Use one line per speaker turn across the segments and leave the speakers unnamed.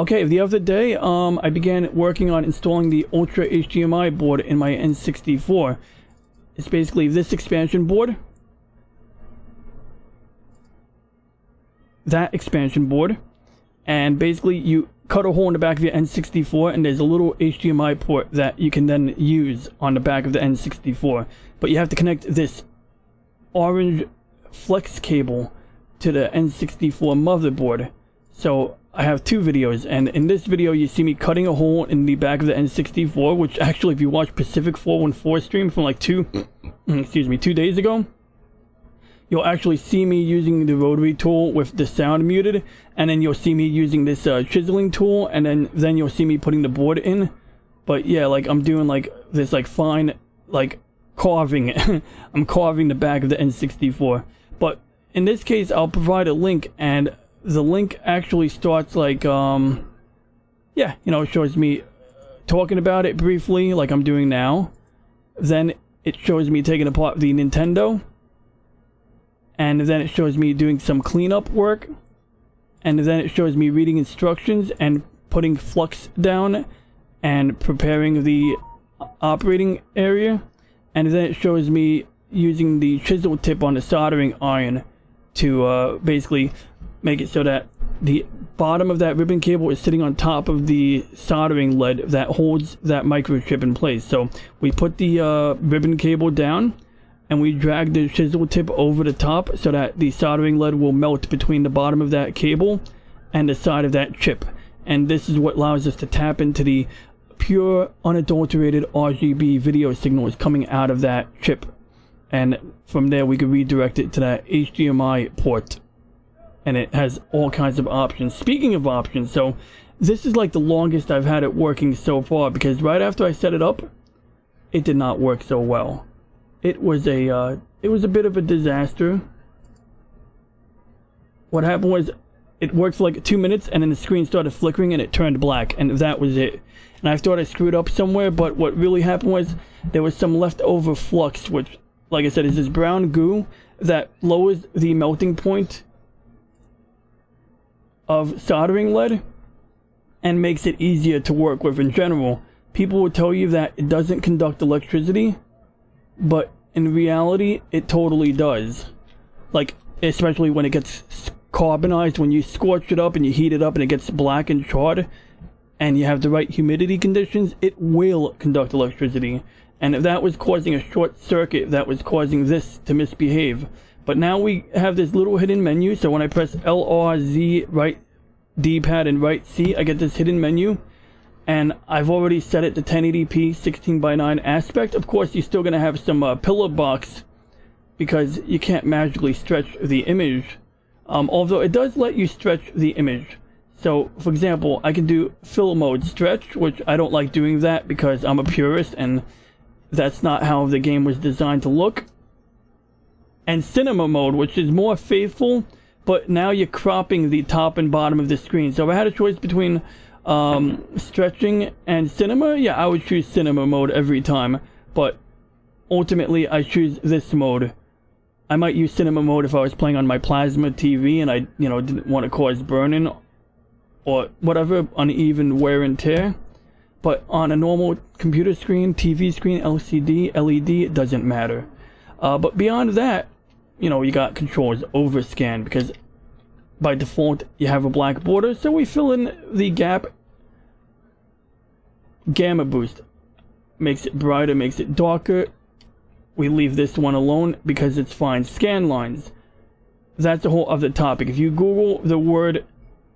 Okay, the other day, I began working on installing the UltraHDMI board in my N64. It's basically this expansion board, that expansion board, and basically you cut a hole in the back of your N64 and there's a little HDMI port that you can then use on the back of the N64. But you have to connect this orange flex cable to the N64 motherboard. So I have two videos, and in this video you see me cutting a hole in the back of the N64, which actually if you watch Pacific 414 stream from like 2 days ago, you'll actually see me using the rotary tool with the sound muted, and then you'll see me using this chiseling tool, and then you'll see me putting the board in. But yeah, like I'm doing like this like fine like carving. I'm carving the back of the N64. But in this case I'll provide a link, and the link actually starts like yeah, you know, it shows me talking about it briefly like I'm doing now. Then it shows me taking apart the Nintendo, and then it shows me doing some cleanup work, and then it shows me reading instructions and putting flux down and preparing the operating area, and then it shows me using the chisel tip on the soldering iron to basically make it so that the bottom of that ribbon cable is sitting on top of the soldering lead that holds that microchip in place. So we put the ribbon cable down and we drag the chisel tip over the top so that the soldering lead will melt between the bottom of that cable and the side of that chip. And this is what allows us to tap into the pure unadulterated RGB video signals coming out of that chip. And from there we can redirect it to that HDMI port. And it has all kinds of options. Speaking of options, so this is like the longest I've had it working so far, because right after I set it up, it did not work so well. It was a bit of a disaster. What happened was it worked for like 2 minutes and then the screen started flickering and it turned black, and that was it. And I thought I screwed up somewhere, but what really happened was there was some leftover flux, which, like I said, is this brown goo that lowers the melting point of soldering lead and makes it easier to work with in general. People will tell you that it doesn't conduct electricity, but in reality it totally does. Like, especially when it gets carbonized, when you scorch it up and you heat it up and it gets black and charred and you have the right humidity conditions, it will conduct electricity. And if that was causing a short circuit, that was causing this to misbehave. But now we have this little hidden menu, so when I press LRZ, right-D-pad and right-C, I get this hidden menu. And I've already set it to 1080p 16:9 aspect. Of course, you're still going to have some pillar box, because you can't magically stretch the image. Although it does let you stretch the image. So, for example, I can do fill mode stretch, which I don't like doing that because I'm a purist and that's not how the game was designed to look. And cinema mode, which is more faithful, but now you're cropping the top and bottom of the screen. So if I had a choice between stretching and cinema, yeah, I would choose cinema mode every time. But ultimately, I choose this mode. I might use cinema mode if I was playing on my plasma TV and I, you know, didn't want to cause burn-in or whatever, uneven wear and tear. But on a normal computer screen, TV screen, LCD, LED, it doesn't matter. But beyond that, you know, you got controls, Overscan, because by default you have a black border, so we fill in the gap. Gamma boost makes it brighter, makes it darker. We leave this one alone because it's fine. Scanlines, that's a whole other topic. If you Google the word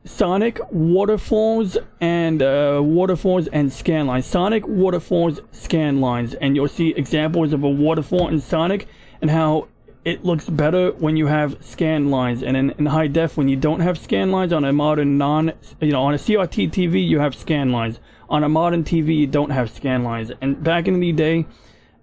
Sonic waterfalls and scanlines, Sonic waterfalls scanlines, and you'll see examples of a waterfall in Sonic and how it looks better when you have scan lines. And in high def, when you don't have scan lines on a modern on a CRT TV, you have scan lines. On a modern TV, you don't have scan lines. And back in the day,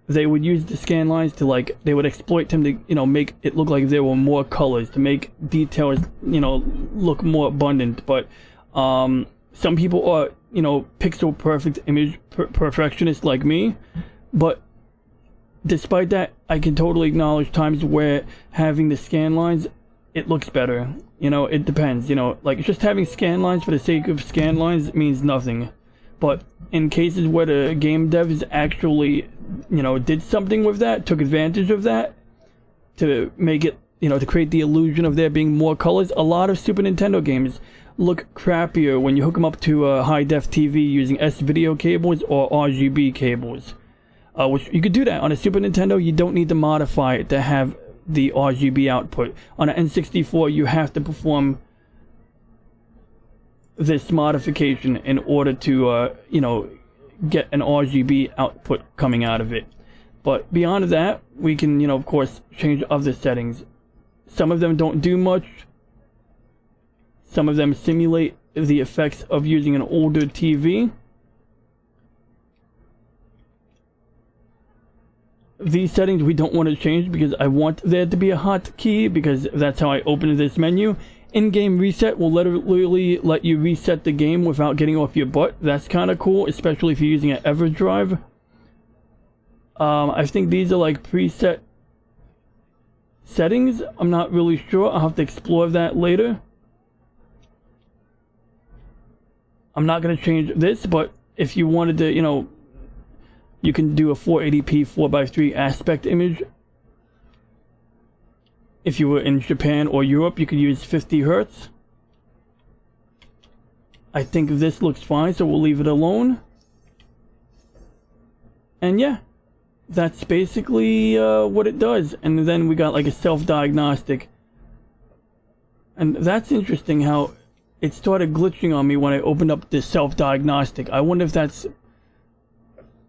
they would use the scan lines to, like, they would exploit them to, you know, make it look like there were more colors, to make details, you know, look more abundant. But some people are, you know, pixel perfect image perfectionists like me, but despite that, I can totally acknowledge times where having the scan lines it looks better. You know, it depends. You know, like just having scan lines for the sake of scan lines means nothing. But in cases where the game devs actually, you know, did something with that, took advantage of that to make it, you know, to create the illusion of there being more colors, a lot of Super Nintendo games look crappier when you hook them up to a high-def TV using S-video cables or RGB cables. Which you could do that on a Super Nintendo. You don't need to modify it to have the RGB output. On an N64, you have to perform this modification in order to, you know, get an RGB output coming out of it. But beyond that, we can, you know, of course, change other settings. Some of them don't do much. Some of them simulate the effects of using an older TV. These settings we don't want to change because I want there to be a hotkey, because that's how I open this menu. In-game reset will literally let you reset the game without getting off your butt. That's kind of cool, especially if you're using an EverDrive. I think these are like preset settings. I'm not really sure. I'll have to explore that later. I'm not going to change this, but if you wanted to, you know, you can do a 480p 4:3 aspect image. If you were in Japan or Europe, you could use 50 Hertz. I think this looks fine, so we'll leave it alone. And yeah, that's basically what it does. And then we got like a self-diagnostic. And that's interesting how it started glitching on me when I opened up the self-diagnostic. I wonder if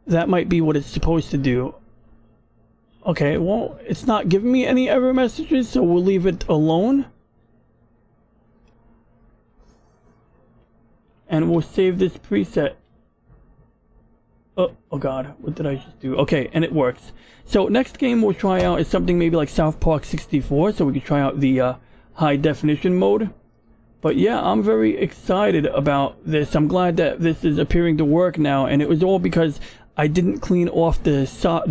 that might be what it's supposed to do. Okay, well, it's not giving me any error messages, so we'll leave it alone. And we'll save this preset. Oh god, what did I just do? Okay, and it works. So next game we'll try out is something maybe like South Park 64, so we can try out the high definition mode. But yeah, I'm very excited about this. I'm glad that this is appearing to work now, and it was all because I didn't clean off the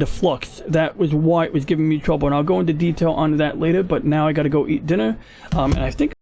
flux. That was why it was giving me trouble, and I'll go into detail on that later, but now I gotta go eat dinner. And I think